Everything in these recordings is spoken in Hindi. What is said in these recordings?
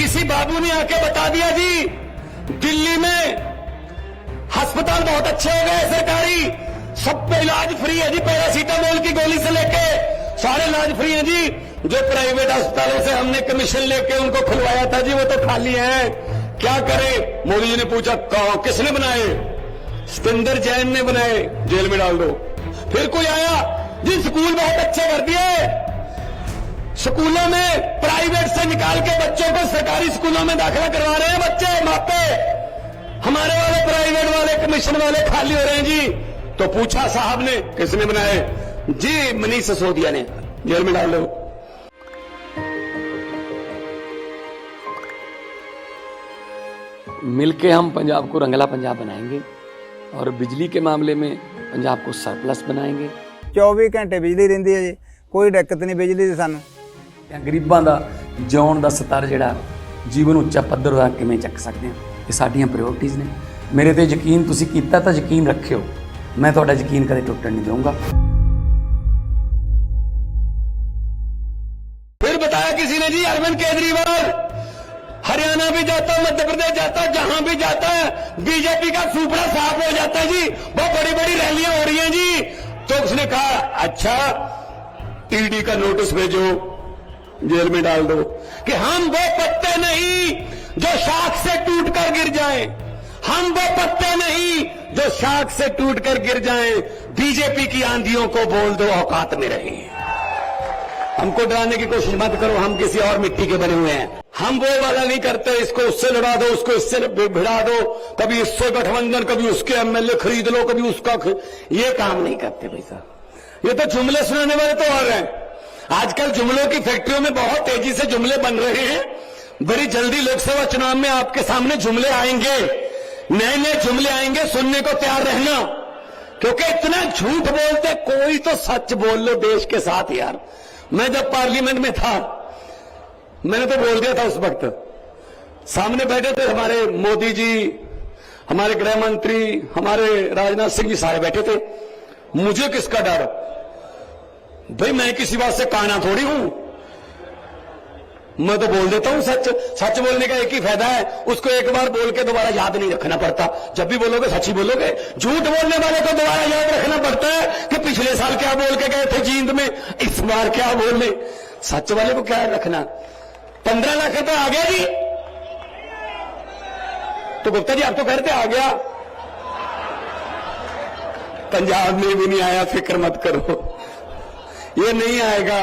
किसी बाबू ने आके बता दिया जी दिल्ली में अस्पताल बहुत अच्छे हो गए सरकारी, सब पे इलाज फ्री है जी, पैरासीटामोल की गोली से लेके सारे इलाज फ्री है जी। जो प्राइवेट अस्पतालों से हमने कमीशन लेके उनको खुलवाया था जी वो तो खाली है, क्या करें। मोदी जी ने पूछा किसने बनाए, सतेंद्र जैन ने बनाए, जेल में डाल दो। फिर कोई आया जी स्कूल बहुत अच्छे कर दिए, स्कूलों में प्राइवेट से निकाल के बच्चों को सरकारी स्कूलों में दाखिला करवा रहे हैं बच्चे मापे, हमारे वाले प्राइवेट वाले कमीशन वाले खाली हो रहे हैं जी। तो पूछा साहब ने किसने बनाए जी, मनीष सिसोदिया ने, जेल में डाल दो। मिलके हम पंजाब को रंगला पंजाब बनाएंगे और बिजली के मामले में पंजाब को सरप्लस बनाएंगे। 24 घंटे बिजली रहिंदी है जी, कोई दिक्कत नहीं बिजली दी सानू। गरीबां दा जिउण दा स्तर जिहड़ा जीवन ਉੱਚਾ ਪੱਧਰ ਦਾ ਕਿਵੇਂ ਚੱਕ ਸਕਦੇ ਹਾਂ, ਇਹ ਸਾਡੀਆਂ ਪ੍ਰਾਇੋਰਟੀਜ਼ ਨੇ। ਮੇਰੇ ਤੇ ਯਕੀਨ ਤੁਸੀਂ ਕੀਤਾ ਤਾਂ ਯਕੀਨ ਰੱਖਿਓ, मैं ਤੁਹਾਡਾ ਯਕੀਨ ਕਦੇ ਟੁੱਟਣ नहीं दूंगा। फिर बताया किसी ने जी अरविंद केजरीवाल हरियाणा भी जाता, मध्य प्रदेश जाता, जहां भी जाता है बीजेपी का सुपड़ा साफ हो जाता है जी, बहुत बड़ी बड़ी रैलियां हो रही हैं जी। तो उसने कहा अच्छा ईडी का नोटिस भेजो, जेल में डाल दो, कि हम वो पत्ते नहीं जो शाख से टूटकर गिर जाएं, हम वो पत्ते नहीं जो शाख से टूटकर गिर जाएं, बीजेपी की आंधियों को बोल दो औकात में रहे। हमको डराने की कोशिश मत करो, हम किसी और मिट्टी के बने हुए हैं, हम वो वाला नहीं करते इसको उससे लड़ा दो, उसको इससे भिड़ा दो, कभी इससे गठबंधन, कभी उसके एमएलए खरीद लो, कभी उसका ये काम नहीं करते भाई साहब। ये तो जुमले सुनाने वाले तो और हैं। आजकल जुमलों की फैक्ट्रियों में बहुत तेजी से जुमले बन रहे हैं, बड़ी जल्दी लोकसभा चुनाव में आपके सामने जुमले आएंगे, नए नए जुमले आएंगे, सुनने को तैयार रहना, क्योंकि इतना झूठ बोलते, कोई तो सच बोल लो देश के साथ यार। मैं जब पार्लियामेंट में था मैंने तो बोल दिया था, उस वक्त सामने बैठे थे हमारे मोदी जी, हमारे गृह मंत्री, हमारे राजनाथ सिंह जी, सारे बैठे थे। मुझे किसका डर भाई, मैं किसी बात से काना थोड़ी हूं, मैं तो बोल देता हूं सच। सच बोलने का एक ही फायदा है, उसको एक बार बोल के दोबारा याद नहीं रखना पड़ता। जब भी बोलोगे सच ही बोलोगे। झूठ बोलने वाले को दोबारा याद रखना पड़ता है कि पिछले साल क्या बोल के गए थे जींद में, इस बार क्या बोलने। सच वाले को क्या रखना। 15 लाख रुपए आ गया जी, तो गुप्ता जी आप तो कहते आ गया, पंजाब में भी नहीं आया, फिक्र मत करो, ये नहीं आएगा।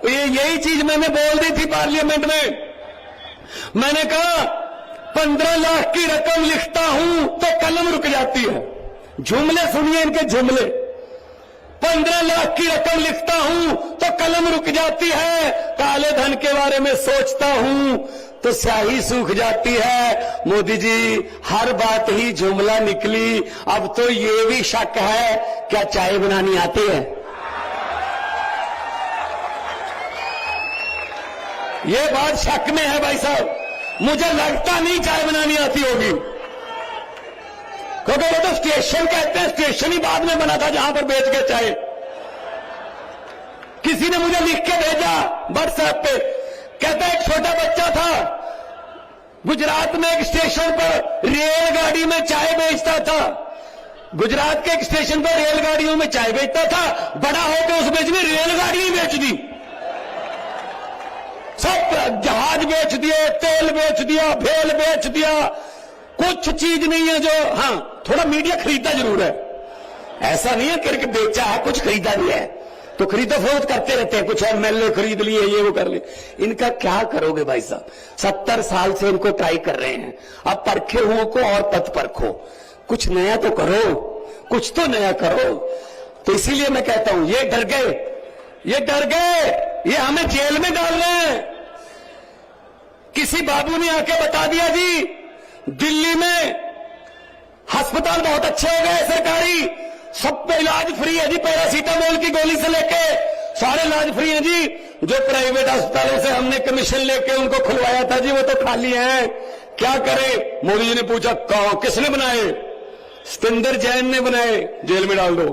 ये यही चीज मैंने बोल दी थी पार्लियामेंट में। मैंने कहा 15 लाख की रकम लिखता हूं तो कलम रुक जाती है। जुमले सुनिए इनके जुमले। 15 लाख की रकम लिखता हूं तो कलम रुक जाती है, काले धन के बारे में सोचता हूं तो स्याही सूख जाती है। मोदी जी हर बात ही जुमला निकली, अब तो ये भी शक है क्या चाय बनानी आती है। ये बात शक में है भाई साहब, मुझे लगता नहीं चाय बनानी आती होगी, क्योंकि वो तो स्टेशन कहते हैं, स्टेशन ही बाद में बना था जहां पर बेच के चाय। किसी ने मुझे लिख के भेजा व्हाट्सएप पे, कहता है एक छोटा बच्चा था गुजरात में एक स्टेशन पर रेलगाड़ी में चाय बेचता था, गुजरात के एक स्टेशन पर रेलगाड़ियों में चाय बेचता था, बड़ा होकर उस बीच में रेलगाड़ी ही बेच दी, सब जहाज बेच दिए, तेल बेच दिया, भेल बेच दिया, कुछ चीज नहीं है जो, हां थोड़ा मीडिया खरीदा जरूर है, ऐसा नहीं है करके बेचा है, कुछ खरीदा नहीं है, तो खरीदो फरोख्त करते रहते हैं, कुछ एमएलए खरीद लिए, ये वो कर लिए। इनका क्या करोगे भाई साहब, 70 साल से इनको ट्राई कर रहे हैं। अब परखे हुओं को और पद परखो, कुछ नया तो करो, कुछ तो नया करो। तो इसीलिए मैं कहता हूं ये डर गए, ये डर गए, ये हमें जेल में डाल रहे हैं। किसी बाबू ने आके बता दिया जी दिल्ली में अस्पताल बहुत अच्छे हो गए सरकारी, सब पे इलाज फ्री है जी, पैरासीटामोल की गोली से लेके सारे इलाज फ्री है जी। जो प्राइवेट अस्पतालों से हमने कमीशन लेके उनको खुलवाया था जी वो तो खाली है, क्या करें। मोदी जी ने पूछा किसने बनाए, सतेंद्र जैन ने बनाए, जेल में डाल दो,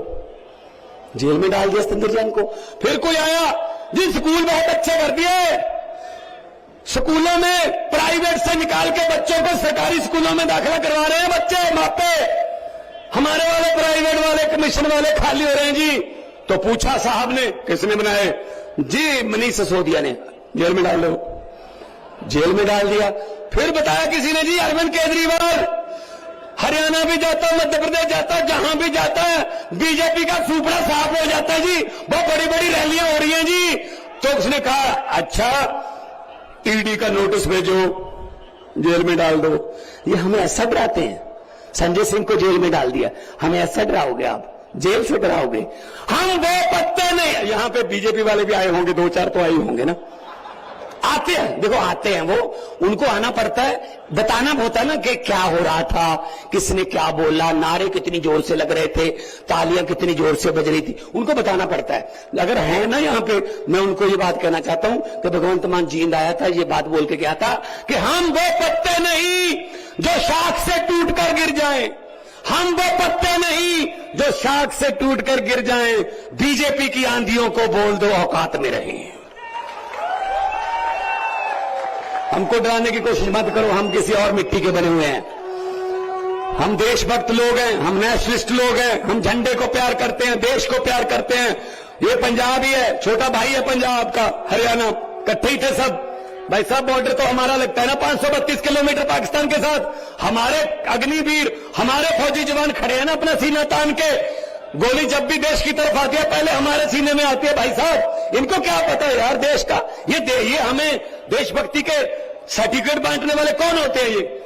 जेल में डाल दिया सतेंद्र जैन को। फिर कोई आया जी स्कूल बहुत अच्छे कर दिए, स्कूलों में प्राइवेट प्रदेश से निकाल के बच्चों को सरकारी स्कूलों में दाखिला करवा रहे हैं बच्चे मापे, हमारे वाले प्राइवेट वाले कमीशन वाले खाली हो रहे हैं जी। तो पूछा साहब ने, किसने बनाए जी? मनीष सिसोदिया ने। जेल में डाल दो, जेल में डाल दिया। फिर बताया किसी ने जी, अरविंद केजरीवाल हरियाणा भी जाता, मध्य प्रदेश जाता, जहां भी जाता है बीजेपी का सुपड़ा साफ हो जाता है जी। बहुत बड़ी बड़ी रैलियां हो रही हैं जी। तो उसने कहा अच्छा ईडी का नोटिस भेजो, जेल में डाल दो। ये हमें ऐसा डराते हैं, संजय सिंह को जेल में डाल दिया, हमें ऐसा डराओगे आप, जेल से डराओगे? हम वो पत्ते नहीं। यहां पे बीजेपी वाले भी आए होंगे, 2-4 तो आए होंगे ना, आते हैं, देखो आते हैं वो, उनको आना पड़ता है, बताना होता है ना कि क्या हो रहा था, किसने क्या बोला, नारे कितनी जोर से लग रहे थे, तालियां कितनी जोर से बज रही थी, उनको बताना पड़ता है। अगर है ना यहाँ पे, मैं उनको ये बात कहना चाहता हूं कि भगवंत मान जींद आया था, ये बात बोल के गया था कि हम वो पत्ते नहीं जो शाख से टूट कर गिर जाए, हम वो पत्ते नहीं जो शाख से टूट कर गिर जाए। बीजेपी की आंधियों को बोल दो औकात में रहे। हमको डराने की कोशिश मत करो, हम किसी और मिट्टी के बने हुए हैं। हम देशभक्त लोग हैं, हम नेशनलिस्ट लोग हैं, हम झंडे को प्यार करते हैं, देश को प्यार करते हैं। ये पंजाब ही है, छोटा भाई है पंजाब का, हरियाणा, इकट्ठे ही थे सब। भाई साहब बॉर्डर तो हमारा लगता है ना 532 किलोमीटर पाकिस्तान के साथ। हमारे अग्निवीर, हमारे फौजी जवान खड़े हैं ना अपना सीना तान के। गोली जब भी देश की तरफ आती है पहले हमारे सीने में आती है। भाई साहब इनको क्या पता है यार देश का? ये हमें देशभक्ति के सर्टिफिकेट बांटने वाले कौन होते हैं? ये